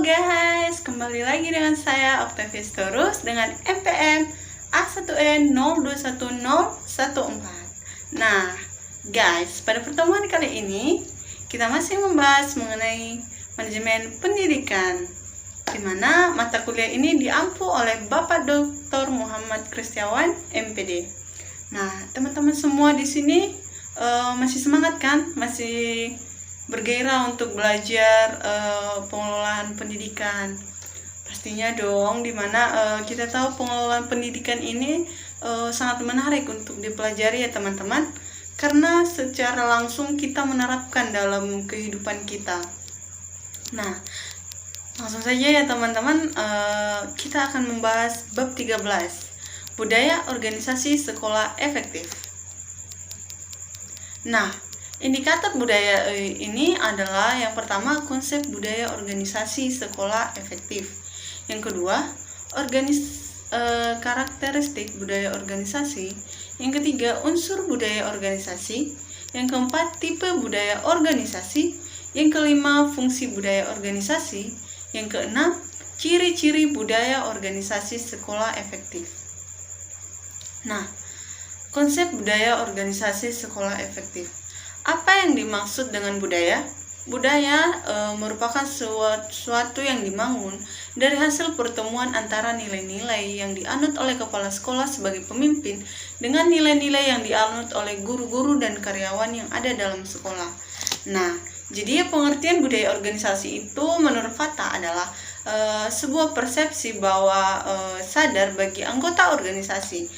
guys, kembali lagi dengan saya Octavius Torus dengan MPM A1N021014. Nah guys, pada pertemuan kali ini kita masih membahas mengenai manajemen pendidikan, di mana mata kuliah ini diampu oleh Bapak Dr. Muhammad Kristiawan MPD. Nah, teman-teman semua di sini masih semangat kan? Masih bergairah untuk belajar pengelolaan pendidikan? Pastinya dong, dimana kita tahu pengelolaan pendidikan ini sangat menarik untuk dipelajari ya teman-teman, karena secara langsung kita menerapkan dalam kehidupan kita. Nah, langsung saja ya teman-teman, kita akan membahas bab 13, budaya organisasi sekolah efektif. Nah, indikator budaya ini adalah yang pertama konsep budaya organisasi sekolah efektif. Yang kedua, karakteristik budaya organisasi. Yang ketiga, unsur budaya organisasi. Yang keempat, tipe budaya organisasi. Yang kelima, fungsi budaya organisasi. Yang keenam, ciri-ciri budaya organisasi sekolah efektif. Nah, konsep budaya organisasi sekolah efektif. Apa yang dimaksud dengan budaya? Budaya merupakan sesuatu yang dibangun dari hasil pertemuan antara nilai-nilai yang dianut oleh kepala sekolah sebagai pemimpin dengan nilai-nilai yang dianut oleh guru-guru dan karyawan yang ada dalam sekolah. Nah, jadi pengertian budaya organisasi itu menurut Fata adalah sebuah persepsi bahwa sadar bagi anggota organisasi.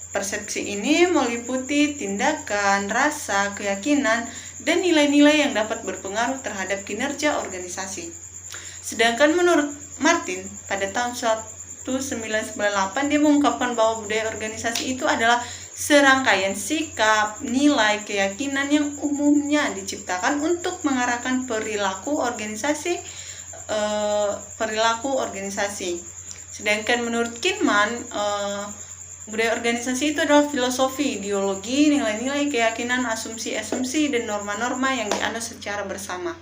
Persepsi ini meliputi tindakan, rasa, keyakinan, dan nilai-nilai yang dapat berpengaruh terhadap kinerja organisasi. Sedangkan menurut Martin, pada tahun 1998 dia mengungkapkan bahwa budaya organisasi itu adalah serangkaian sikap, nilai, keyakinan yang umumnya diciptakan untuk mengarahkan perilaku organisasi. Sedangkan menurut Kinman, budaya organisasi itu adalah filosofi, ideologi, nilai-nilai, keyakinan, asumsi-asumsi, dan norma-norma yang dianut secara bersama.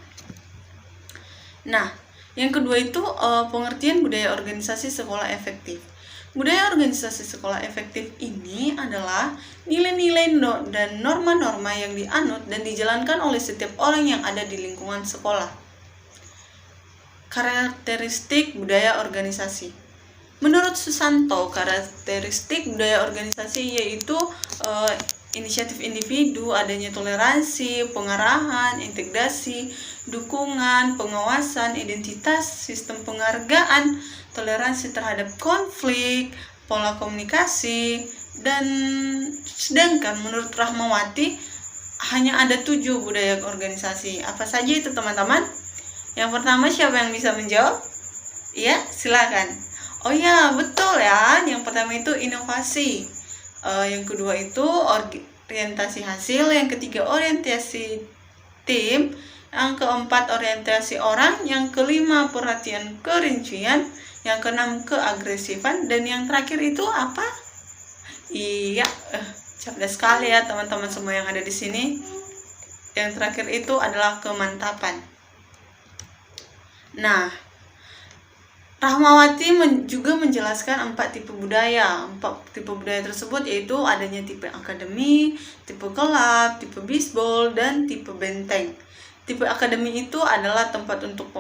Nah, yang kedua itu pengertian budaya organisasi sekolah efektif. Budaya organisasi sekolah efektif ini adalah nilai-nilai dan norma-norma yang dianut dan dijalankan oleh setiap orang yang ada di lingkungan sekolah. Karakteristik budaya organisasi. Menurut Susanto, karakteristik budaya organisasi yaitu inisiatif individu, adanya toleransi, pengarahan, integrasi, dukungan, pengawasan, identitas, sistem penghargaan, toleransi terhadap konflik, pola komunikasi, dan sedangkan menurut Rahmawati hanya ada 7 budaya organisasi. Apa saja itu teman-teman? Yang pertama, siapa yang bisa menjawab? Iya, silakan. Oh ya, betul ya. Yang pertama itu inovasi. Yang kedua itu orientasi hasil. Yang ketiga orientasi tim. Yang keempat orientasi orang. Yang kelima perhatian kerincian. Yang keenam keagresifan. Dan yang terakhir itu apa? Iya, cerdas sekali ya teman-teman semua yang ada di sini. Yang terakhir itu adalah kemantapan. Nah, Rahmawati juga menjelaskan 4 tipe budaya. 4 tipe budaya tersebut yaitu adanya tipe akademi, tipe kelab, tipe bisbol, dan tipe benteng. Tipe akademi itu adalah tempat untuk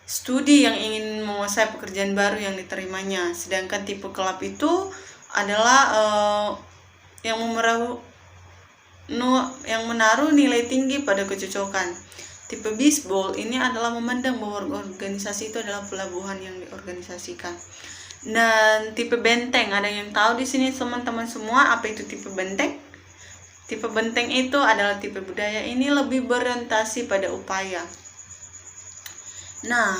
studi yang ingin menguasai pekerjaan baru yang diterimanya. Sedangkan tipe kelab itu adalah yang menaruh nilai tinggi pada kecocokan. Tipe bisbol ini adalah memandang bahwa organisasi itu adalah pelabuhan yang diorganisasikan. Dan tipe benteng, ada yang tahu di sini teman-teman semua apa itu tipe benteng? Tipe benteng itu adalah tipe budaya ini lebih berorientasi pada upaya. Nah,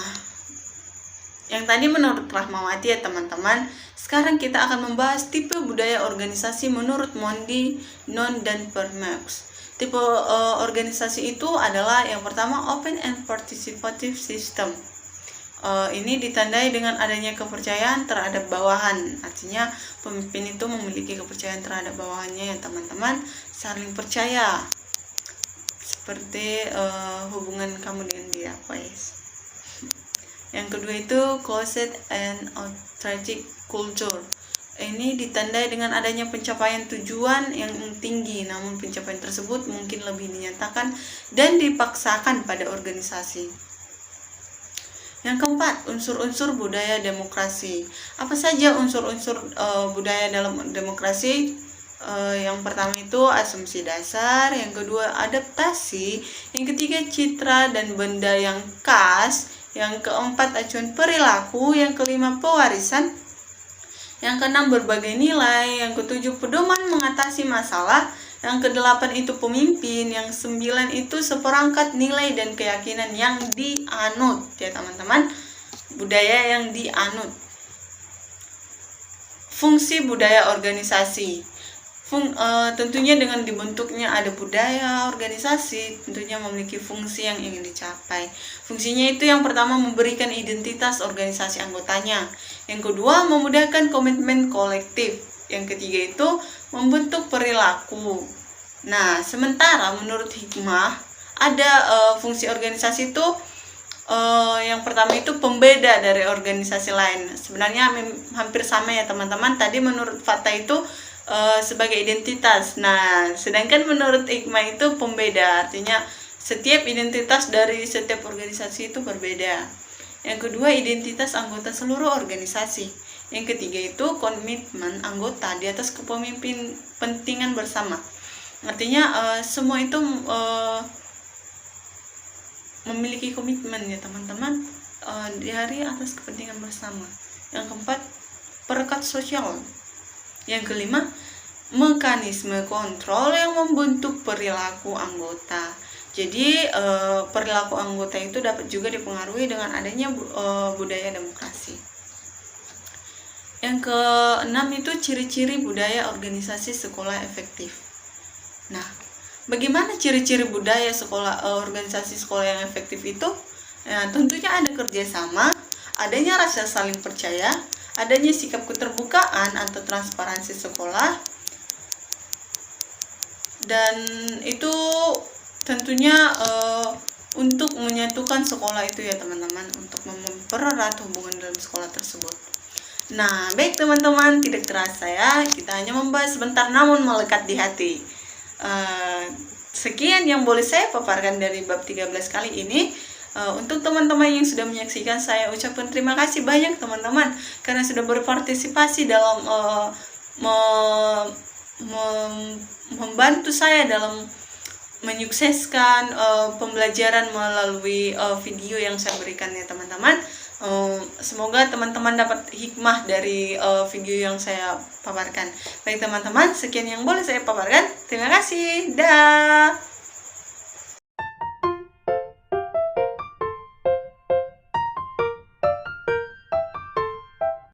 yang tadi menurut Rahmawati ya teman-teman. Sekarang kita akan membahas tipe budaya organisasi menurut Mondi, Non, dan Permax. Tipe organisasi itu adalah yang pertama open and participative system. Ini ditandai dengan adanya kepercayaan terhadap bawahan. Artinya pemimpin itu memiliki kepercayaan terhadap bawahannya ya teman-teman, saling percaya. Seperti hubungan kamu dengan dia, guys. Yang kedua itu closed and authoritative culture. Ini ditandai dengan adanya pencapaian tujuan yang tinggi, namun pencapaian tersebut mungkin lebih dinyatakan dan dipaksakan pada organisasi. Yang keempat, unsur-unsur budaya demokrasi. Apa saja unsur-unsur budaya dalam demokrasi? Yang pertama itu asumsi dasar, yang kedua adaptasi, yang ketiga citra dan benda yang khas, yang keempat acuan perilaku, yang kelima pewarisan, yang keenam berbagai nilai, yang ketujuh pedoman mengatasi masalah, yang kedelapan itu pemimpin, yang sembilan itu seperangkat nilai dan keyakinan yang dianut, ya teman-teman, budaya yang dianut. Fungsi budaya organisasi. Tentunya dengan dibentuknya ada budaya organisasi, tentunya memiliki fungsi yang ingin dicapai. Fungsinya itu yang pertama memberikan identitas organisasi anggotanya, yang kedua memudahkan komitmen kolektif, yang ketiga itu membentuk perilaku. Nah, sementara menurut hikmah ada fungsi organisasi itu yang pertama itu pembeda dari organisasi lain. Sebenarnya hampir sama ya teman-teman. Tadi menurut Fatha itu sebagai identitas. Nah, sedangkan menurut hikmah itu pembeda, artinya setiap identitas dari setiap organisasi itu berbeda. Yang kedua, identitas anggota seluruh organisasi. Yang ketiga itu komitmen anggota di atas kepentingan bersama. Artinya semua itu memiliki komitmen ya teman-teman, di hari atas kepentingan bersama. Yang keempat, perekat sosial. Yang kelima, mekanisme kontrol yang membentuk perilaku anggota. Jadi perilaku anggota itu dapat juga dipengaruhi dengan adanya budaya demokrasi. Yang keenam itu ciri-ciri budaya organisasi sekolah efektif. Nah, bagaimana ciri-ciri budaya organisasi sekolah yang efektif itu? Nah, tentunya ada kerjasama, adanya rasa saling percaya, adanya sikap keterbukaan atau transparansi sekolah, dan itu tentunya untuk menyatukan sekolah itu ya teman-teman, untuk mempererat hubungan dalam sekolah tersebut. Nah, baik teman-teman, tidak terasa ya, kita hanya membahas sebentar namun melekat di hati. Sekian yang boleh saya paparkan dari bab 13 kali ini. Untuk teman-teman yang sudah menyaksikan, saya ucapkan terima kasih banyak teman-teman karena sudah berpartisipasi dalam membantu saya dalam menyukseskan pembelajaran melalui video yang saya berikan ya teman-teman. Semoga teman-teman dapat hikmah dari video yang saya paparkan. Baik teman-teman, sekian yang boleh saya paparkan. Terima kasih. Dah.